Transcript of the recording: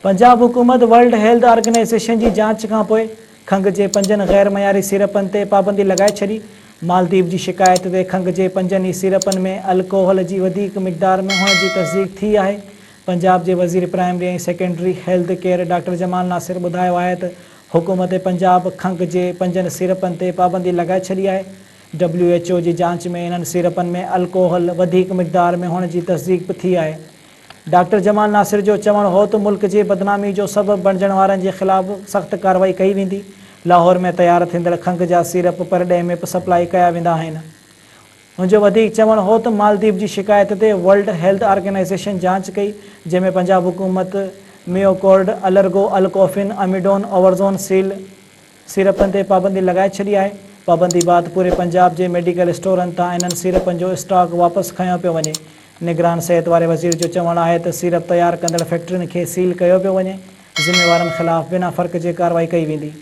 पंजाब हुकूमत world health organisation की जांच खां पोइ खंघ के 5 गैर मयारी सिरपन ते पाबंदी लगाए छड़ी। मालदीव की शिकायत ते खंघ के 5 ई सिरपन में अल्कोहल की वधिक मिक़दार में होने की तस्दीक थी है। पंजाब के वज़ीर प्राइमरी और सेकेंडरी हेल्थ केयर डॉक्टर जमाल नासिर बुधायो है तो हुकूमत पंजाब खंघ के 5 सिरपन ते पाबंदी लगाए छड़ी है। WHO की जांच में इन सिरपन में अल्कोहल वधिक मिक़दार में होने की तस्दीक भी थी है। डॉक्टर जमाल नासिर जो चवण हो तो मुल्क की बदनामी जो सबब बणजण वारनि के खिलाफ सख्त कार्रवाई कई वेंदी। लाहौर में तैयार थिंदड़ खंघ जा सिरप परॾे में सप्लाई कया वेंदा आहिनि। उनजो वधीक चवण हो तो मालदीव की शिकायत ते वर्ल्ड हेल्थ ऑर्गेनाइजेशन जांच कई, जंहिंमें पंजाब हुकूमत मियोकॉर्ड अलर्गो अल्कोफिन अमिडोन ओवरज़ोन सील सिरपन ते पाबंदी लगाए छड़ी है। पाबंदी बाद पूरे पंजाब के मेडिकल स्टोरन तां इन्हनि सिरपन जो स्टॉक वापस खयो पियो वञे। निगरान सेहत वारे वज़ीर जो चवण है तो सिरप तैयार कंदड़ फैक्ट्रियुनि खे सील किया पियो वञे। ज़िम्मेवारनि खिलाफ बिना फ़र्क़ के कार्रवाई कई वेंदी।